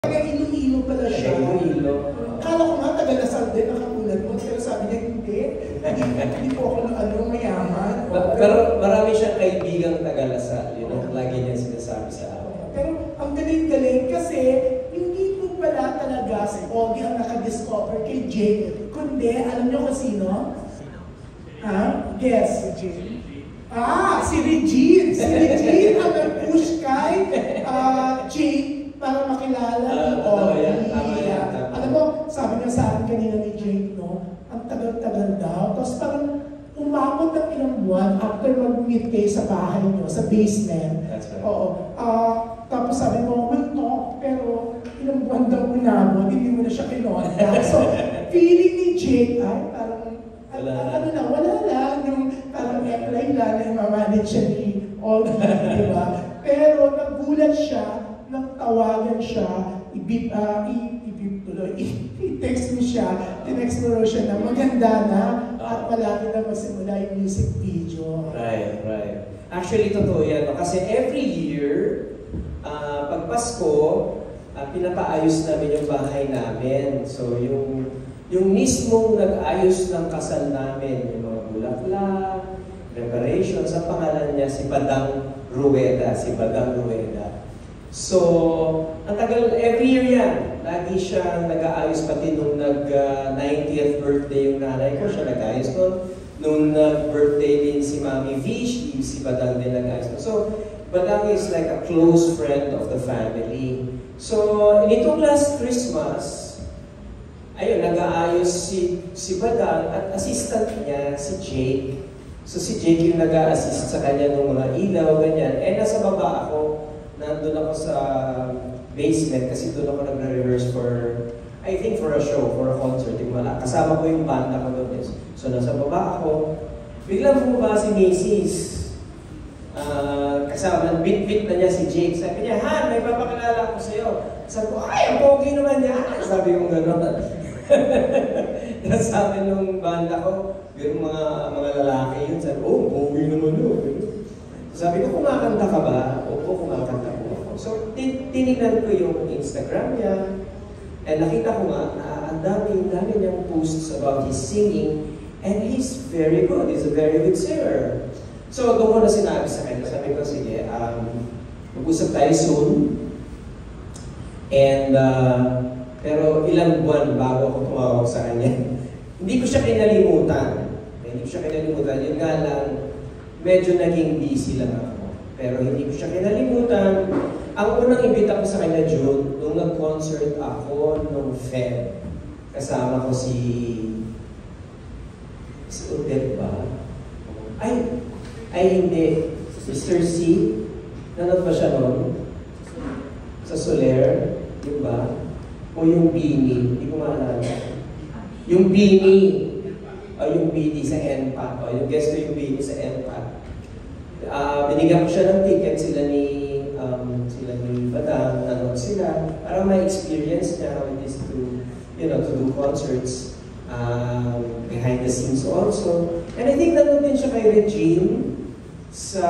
Iloilo pala siya. Iloilo. Kala ko nga taga-Lasal din nakatulad mo, pero sabi niya hindi po ako mayaman. Pero marami siyang kaibigang taga-Lasal, lagi niya sinasabi sa akin. Pero ang galing-galing kasi hindi po pala talaga si Ogie ang nakadiscover kay Jake, kundi alam niyo kung sino? Guess. Si Regine. Si Regine ang nag-push kay Jake para makilala ni Ogie. Alam mo, sabi niya sa akin kanina ni Jake, ang tagal-tagal daw. Tapos parang umabot ng ilang buwan after mag-meet kayo sa bahay niyo, sa basement. That's right. Oo. Tapos sabi mo, we'll talk, pero ilang buwan daw umabot, hindi mo na siya kinontak. So, feeling ni Jake, parang, wala lang, yung parang apply lang na mamanage siya ni Ogie, di ba? Pero nagulat siya, nang tawagan siya, i-text mo siya, tinext mo siya na maganda na at malapit na masimula yung music video. Right. Actually, totoo yan. Kasi every year, pag Pasko, pinapaayos namin yung bahay namin. So, yung mismong nag-ayos ng kasal namin, yung mga bulaklak, preparations, ang pangalan niya si Badang Rueda. So, ang tagal, every year yan. Lagi siyang nag-aayos, pati nung nag-90th birthday yung nanay ko, siya nag-aayos nun. Nung nag-birthday din si Mami V, si Badang din nag-aayos nun. So, Badang is like a close friend of the family. So, nitong last Christmas, ayun, nag-aayos si Badang at assistant niya, si Jake. So, si Jake yung nag-a-assist sa kanya ng mga ilaw, ganyan. Nasa baba ako. Nandun ako sa basement kasi doon ako nagre-rehearse for a show, for a concert. Kasama ko yung banda ko doon. So nasa baba ako, biglang bumaba si Macy's. Kasama, bit-bit na niya si Jake. Sabi niya, Han, may papakilala ko sa'yo. Sabi ko, ay, ang pogi naman niya. Sabi ko gano'n. Sabi nung banda ko, yung mga lalaki yun, sabi, pogi naman yun. Sabi ko, kumakanta ka ba? Opo, kumakanta ko ako. So, tinignan ko yung Instagram niya, and nakita ko nga na ang dami niyang posts about his singing, and he's very good. He's a very good singer. So, doon ko na sinabi sa kanya. Sabi ko, sige, mag-usap tayo soon. And, pero ilang buwan bago ako tumawag sa kanya. Hindi ko siya kinalimutan. Yun nga lang, medyo naging busy lang ako. Pero hindi ko siya kinalimutan. Ang unang imbita ko sa kanya, June, nung nag-concert ako nung Feb. Kasama ko si Odette ba? Ay hindi. Mr. C. Nanood ba siya noon? Sa Soler? Yung ba? O yung Bini? Hindi ko maalala. Yung Bini. Yung Bini sa NPAT. Yung guest ko yung Bini sa NPAT. Binigyan ko siya ng ticket, sila ni Badang, nanood sila. Para may experience niya how it is to do concerts behind the scenes also. And I think nanood din siya kay Regine sa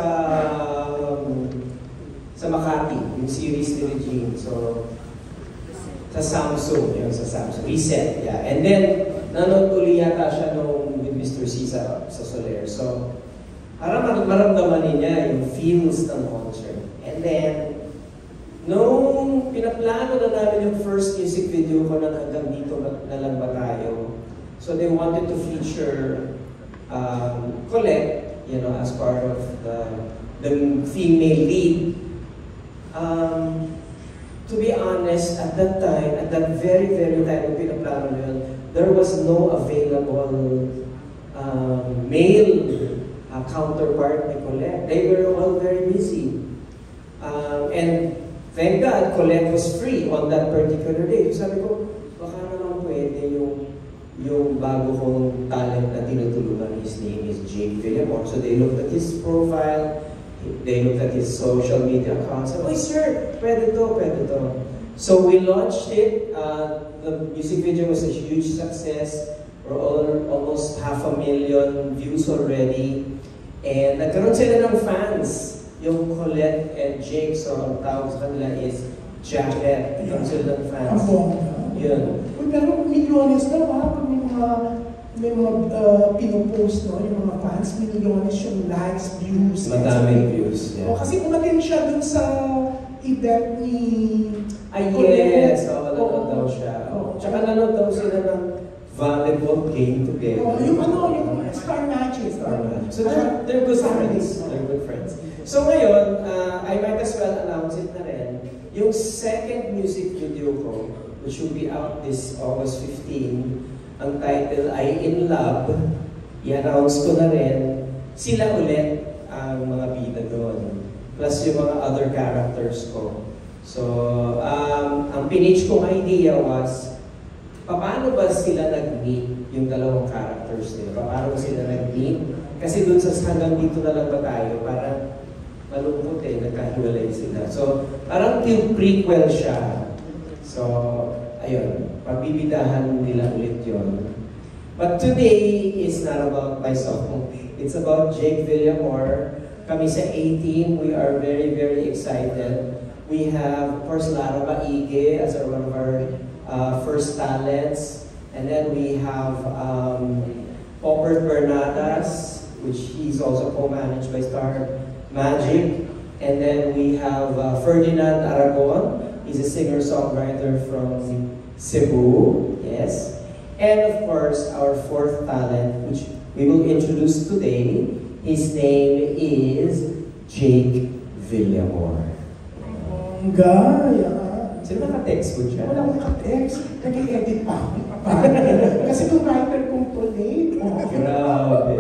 Makati, yung series ni Regine. So, sa Samsung, Reset, yeah. And then, nanood uli yata siya with Mr. C sa Soler. So, para maramdaman niya yung feels ng concert. And then, nung pinaplano na namin yung first music video ko na hanggang dito na lang ba tayo. So, they wanted to feature Colette, as part of the female lead. To be honest, at that time, at that very, very time nung pinaplano na yun, there was no available male counterpart ni Colette. They were all very busy. And thank God, Colette was free on that particular day. So sabi ko, baka naman pwede yung bago kong talent na tinutulungan. His name is Jake Villamor. So they looked at his profile, they looked at his social media accounts. Sabi, sir, pwede to. So we launched it. The music video was a huge success. We're almost 500,000 views already. And nagkaroon sila ng fans, yung Colette and Jake. So ang tawag sa kanila is jacket. Yung sila ng fans. Ang bongga. Yun. Pero milyones daw ha, pag may mga pinupost, no, yung mga fans, milyones yung likes, views. Madaming views. O, kasi umatin siya dun sa event ni... Ay, yes! Oo, nanood daw siya. Tsaka nanood daw sila ng volleyball game together. Yung star matches. So they're good friends. They're good friends. So ngayon, I might as well announce it na rin. Yung second music video ko, which will be out this August 15, ang title ay In Love. I-announce ko na rin. Sila ulit ang mga bida doon. Plus yung mga other characters ko. So, ang pinage kong idea was, paano ba sila nag-meet yung dalawang characters nila? Paano ba sila nag-meet? Kasi dun sa hanggang dito na lang ba tayo, parang malungkot nagkahiwalay sila. So, parang prequel siya. So, ayun, pagbibidahan nila ulit yun. But today is not about my song. It's about Jake Villamor. Kami sa A-Team, we are very, very excited. We have, of course, Lara Baige as one of our first talents. And then we have Popper Bernadas, which he's also co-managed by Star Magic. And then we have Ferdinand Aragon. He's a singer-songwriter from Cebu. Yes. And of course, our fourth talent, which we will introduce today. His name is Jake Villamor. Gaya. Sino naka-text ko dyan? Wala akong naka-text. Nag-edit pa ako. Kasi kung writer kong tuloy. Grabe.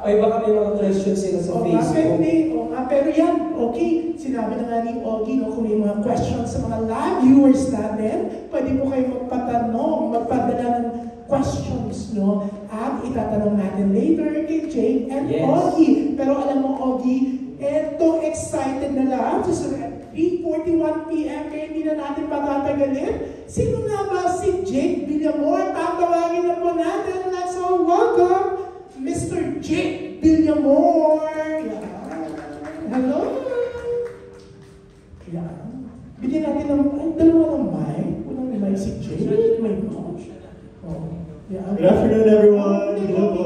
Ay, baka may mga questions sila sa Facebook. Pero yan, okay. Sinabi na nga ni Ogie, no, kung may mga questions sa mga live viewers natin, pwede po kayo magpadala ng questions, no? At itatanong natin later kay Jake and Ogie. Pero alam mo, Ogie, eto excited na lang. So, 3:41 p.m. kaya hindi na natin patatagalin. Sino nga ba si Jake Villamor? Tatawagin na po natin. Let's all welcome Mr. Jake Villamor. Hello? Yan. Bigyan natin ng dalawa ng mic. Unang mic si Jake. My gosh. Good afternoon, everyone. Hello po.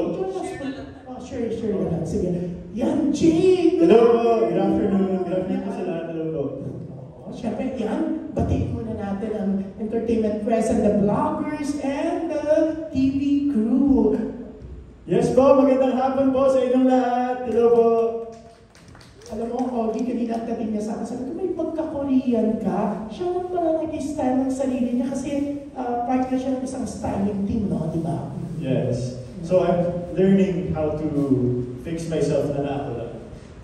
Sure na. Sige. Yan, Jake! Hello po. Good afternoon. Good afternoon po sa lahat. Hello po. Siyempre, yan. Batiin muna natin ang entertainment press and the bloggers and the TV crew. Yes po. Magandang hapon po sa inyong lahat. Hello po. Alam mo, Ogie, kanina ang dating niya sa akin, sabi ko, may pagka-Korean ka. Siya naman pala nag-style ng sarili niya kasi part na siya ng isang styling team, no? Di ba? Yes. So I'm learning how to fix myself na ako lang.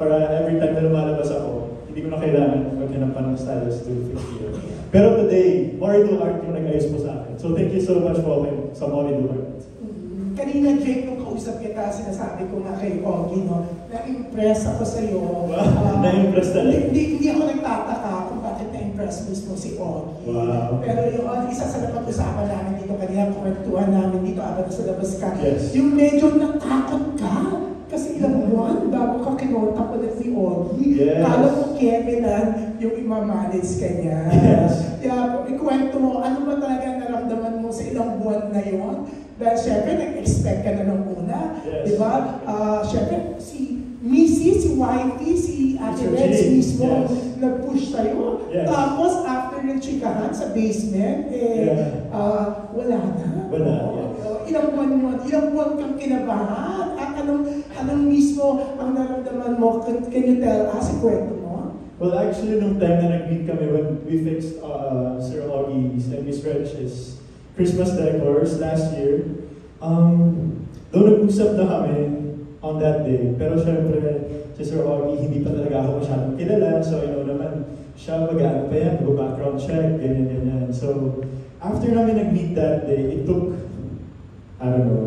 Para every time na lumalabas ako, hindi ko na kailangan maghanap pa ng stylist to fix me. Pero today, Mori Duarte yung nag-ayos po sa akin. So thank you so much po sa Mori Duarte. Kanina, Jake, nung kausap kita, sinasabi ko nga kay Ogie, no, na-impress ako sa'yo. Wow, na-impress talaga. Hindi ako nagtataka kung bakit na-impress mismo si Ogie. Wow. Pero yung isa sa napag-usapan namin dito kanina, kwentuhan namin dito abang sa labas ka, yes. Yung medyo natakot ka. Kasi ilang buwan bago ka kinontak ko na si Ogie. Yes. Kala mo Kevinan yung imamanage ka niya. Yes. Kaya ikwento mo, ano ba talaga naramdaman mo sa ilang buwan na yun? Dahil syempre, nag-expect ka na ng una. Yes. Diba? Syempre, si Missy, si Wifey, si Ate Reds mismo, yes. Nag-push sa'yo. Yes. Tapos, after ng chikahan sa basement, wala na. Wala, yes. Ilang buwan kang kinabahan. At anong mismo ang naramdaman mo? Can you tell us, kwento mo? Well, actually, nung time na nag-meet kami when we fixed Sir Oggie's and Miss Reg's Christmas decors last year, doon nag-usap na kami on that day. Pero syempre, si Sir Oggie, hindi pa talaga ako masyadong kilala. So, naman, siya mag-ano pa yan, mag-background check, ganyan. So, after namin nag-meet that day, it took, I don't know,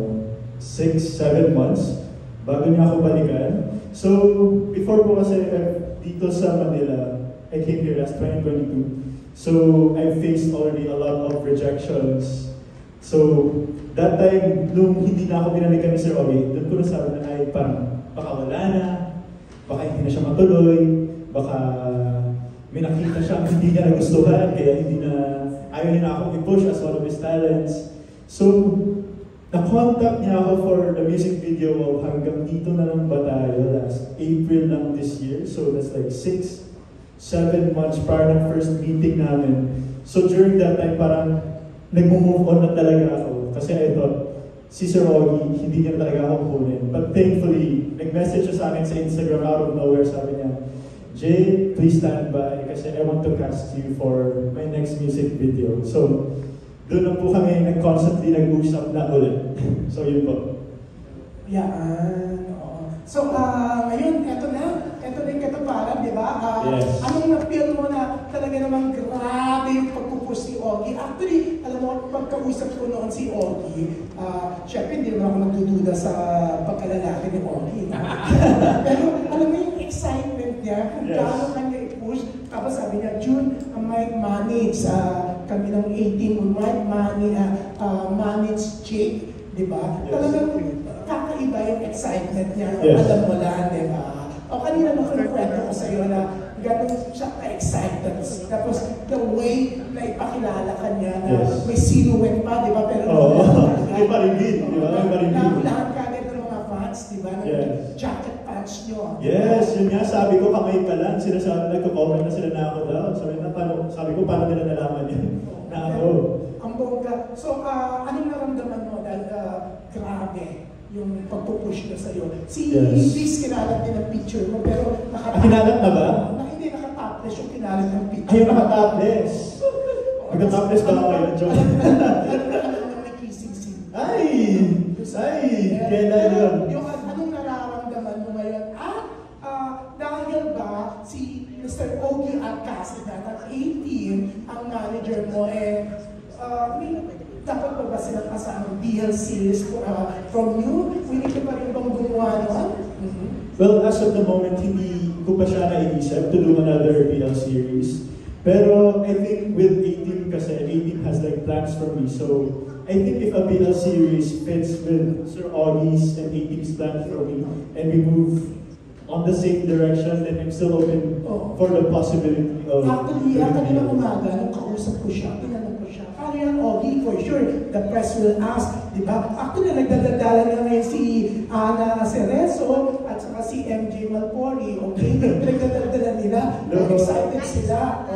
6-7 months bago niya ako balikan. So, before po kasi dito sa Manila, I came here last 2022. So, I faced already a lot of rejections. So, that time, nung hindi na ako binalikan ni Sir Oggie, doon ko nasabi na ay parang baka wala na, baka hindi na siya matuloy, baka may nakita siyang hindi niya nagustuhan, kaya ayaw niya na akong i-push as one of his talents. So, na-contact niya ako for the music video of Hanggang Dito Na Lang Ba Tayo last April lang this year. So that's like 6-7 months prior ng first meeting namin. So during that time, parang nag-move on na talaga ako. Kasi I thought, si Sir Ogie, hindi niya talaga ako kunin. But thankfully, nag-message siya sa akin sa Instagram out of nowhere. Sabi niya, Jay, please stand by kasi I want to cast you for my next music video. So, doon na po kami constantly nag-usap na ulit. So, yun po. Yan. Oo. So, ngayon, eto na yung katuparan, di ba? Yes. Anong na-feel mo na talaga namang grabe yung pagpupush si Ogie? Actually, alam mo, pagkausap ko noon si Ogie, syempre hindi naman ako nagdududa sa pagkalalaki ni Ogie. Pero alam mo yung excitement niya, kung gaano kanya i-push. Tapos sabi niya, June, I might manage kami ng 18, we might manage Jake, di ba? Yes. Talagang kakaiba yung excitement niya, Yes. alam mo lang, di ba? O kanina nung kinukwento ko sa'yo na gano'n siya ka-excited. Tapos the way na ipakilala ka niya na Yes. may silhouette pa, di ba? Pero May pa-reveal, di ba? May pa-reveal. lahat kagad ng mga fans, di ba? Yes. Jacket pants niyo. Yes, yun nga, sabi ko kamay pa lang, sinasabi, nagko-comment na sila na ako daw. Sabi ko, paano nila nalaman yun? Na ako. Ang bongga. So, anong naramdaman mo? Dahil grabe yung pagpupush niya sa'yo. Si Yes. Liz, kinalat din ang picture mo, pero Kinalat na ba? Hindi nakatopless yung kinalat ng picture. Ayaw nakatopless. Nagka-topless ba ako ngayon, Joe? Alam may kissing scene. Ay, kailan yun? Yung anong nararamdaman mo ngayon? Dahil ba si Mr. Ogie Alcacida ng 18 ang manager mo dapat ba sila kasamang BL series from you? Willing ka pa rin bang gumawa nun? Well, as of the moment, hindi ko pa siya naiisip to do another BL series. Pero I think with 18 kasi, 18 has like plans for me. So I think if a BL series fits with Sir Augie's and 18's plans for me, and we move on the same direction, then I'm still open for the possibility of... Actually, kanina umaga, nung kausap ko siya, tinanong ko siya, paano yan, Ogie? For sure, the press will ask, di ba? Actually, nagdadala nga ngayon si Ana Cerezo at saka si MJ Malpori, okay? Nagdadala nila, excited sila.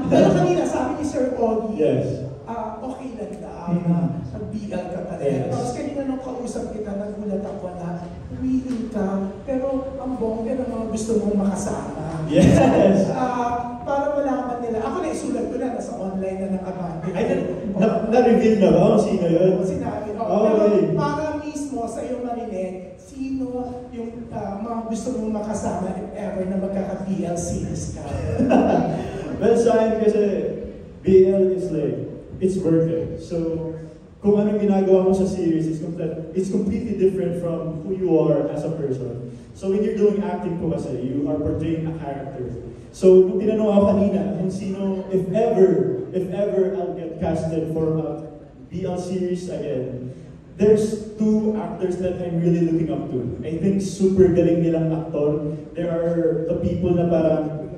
Pero kanina, sabi ni Sir Ogie, Yes. okay lang daw na nag-BL ka pa rin. Tapos kanina nung kausap kita, nagulat ako na willing ka, pero ang bongga ng mga gusto mong makasama. Yes. Para malaman nila, ako na isulat ko na, nasa online na nakabandi. Na-reveal na ba? Sino yun? Sinabi ko. Oh, Pero okay. para mismo sa iyo marinig, sino yung mga gusto mong makasama if ever na magkaka-BL series ka? Well, sa akin kasi, BL is like, it's worth it. So, kung anong ginagawa mo sa series, it's completely different from who you are as a person. So when you're doing acting po kasi, you are portraying a character. So nung tinanong ako kanina, kung sino, if ever I'll get casted for a BL series again, there's two actors that I'm really looking up to. I think super galing nilang aktor. There are the people na parang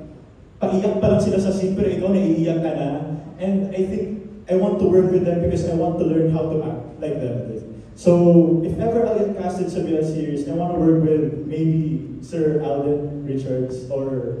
paiyak pa lang sila sa scene, pero ikaw naiiyak ka na. And I think I want to work with them because I want to learn how to act like them. So, if ever I'll get casted sa BL series, I want to work with maybe Sir Alden Richards or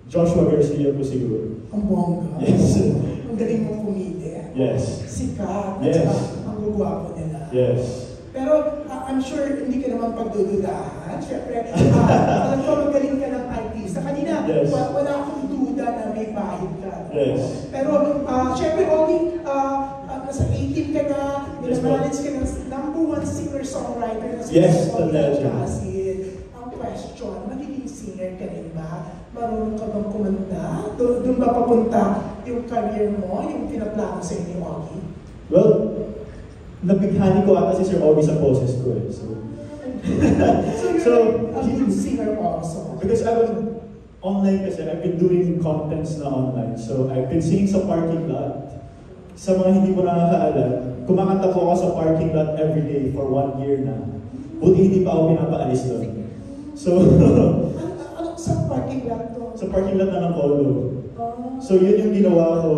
Joshua Garcia po siguro. Ang bongga. Yes. Ang galing mong pumili. Yes. Sikat. Yes. Ang gugwapo nila. Yes. Pero I'm sure hindi ka naman pagdududahan. Siyempre, alam ko magaling ka ng artista. Kanina, Yes. wala akong duda na may bahid ka. Yes. Pero, siyempre, Ogie, nasa 18 ka na, Yes, nila-manage ka ng #1 singer-songwriter na si Yes, Ogie the legend. Alcacid. Ang question, magiging singer ka rin ba? Marunong ka bang kumanta? Doon ba papunta yung career mo, yung pinaplano sa ni Ogie? Well, nabighani ko ata si Sir Ogie sa poses ko eh. So you're a good singer also. Because I was online kasi, I've been doing contents na online. So I've been singing sa parking lot. Sa mga hindi mo nakakaalam, kumakanta po ako sa parking lot every day for 1 year na. Buti hindi pa ako pinapaalis doon. So, sa parking lot to? Sa parking lot na ng Polo. Oh. So yun yung ginawa ko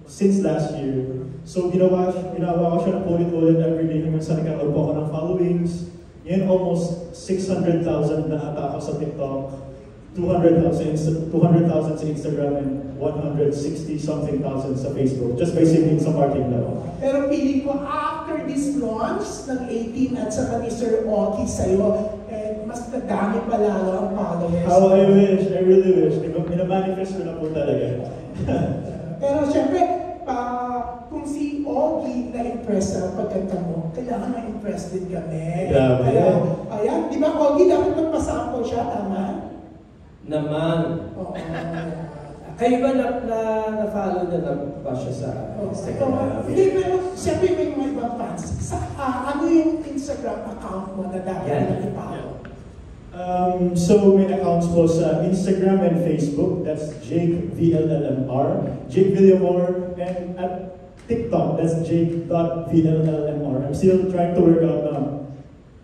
since last year. So ginawa ko siya ng ulit-ulit everyday hanggang sa nagkaroon po ako ng followings. Yan almost 600,000 na ata ako sa TikTok, 200,000 sa Instagram, and 160-something thousand sa Facebook. Just by singing sa parking lot. Pero feeling ko after this launch ng 18 at saka ni Sir Oki sa'yo, mas nadami pa lalo ang followers. How I wish, I really wish. Minamanifest ko na po talaga. Pero syempre, kung si Ogie na-impress sa pagkanta mo, kailangan na-impress din kami. Grabe. Kaya, ayan, di ba Ogie, dapat magpasample siya, tama? Naman. Oo. Kayo ba na-follow na ba siya sa Instagram? Hindi, pero siyempre may mga ibang fans. Ano yung Instagram account mo na dapat na i-follow? So may accounts po sa Instagram and Facebook. That's Jake VLLMR, Jake Villamor, and at TikTok, that's Jake.VLLMR. I'm still trying to work out na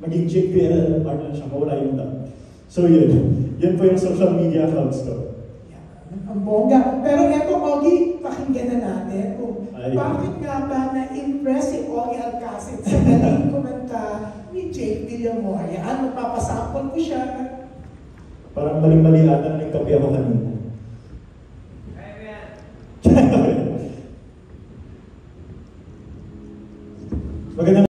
maging Jake VLLMR na siya, mawala yung dot. So yun po yung social media accounts ko. Ang bongga. Pero eto, Ogie, pakinggan na natin kung Ay. bakit nga ba na-impress si Ogie Alcacid sa galing kumanta ni Jake Villamor. Yan, magpapasample ko siya. Parang maling-mali ata na nagkape ako kanina. Magandang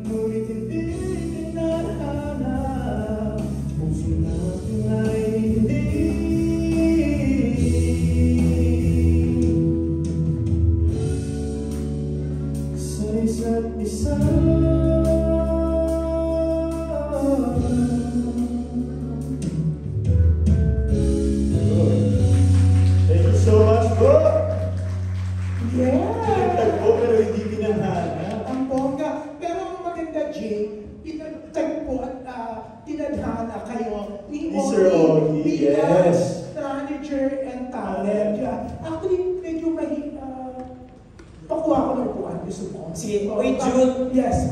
ngunit hindi pinahana, puso natin ay hindi. Sa isa't isa. Thank you so much, bro! Yeah! Pinagtagpo pero hindi pinahana. Ang bongga. Pero ang maganda, Jay, pinagtagpo at tinadhana kayo ni Ni Sir Ogie, bilang yes. manager Sige, Oh, wait, June. Yes.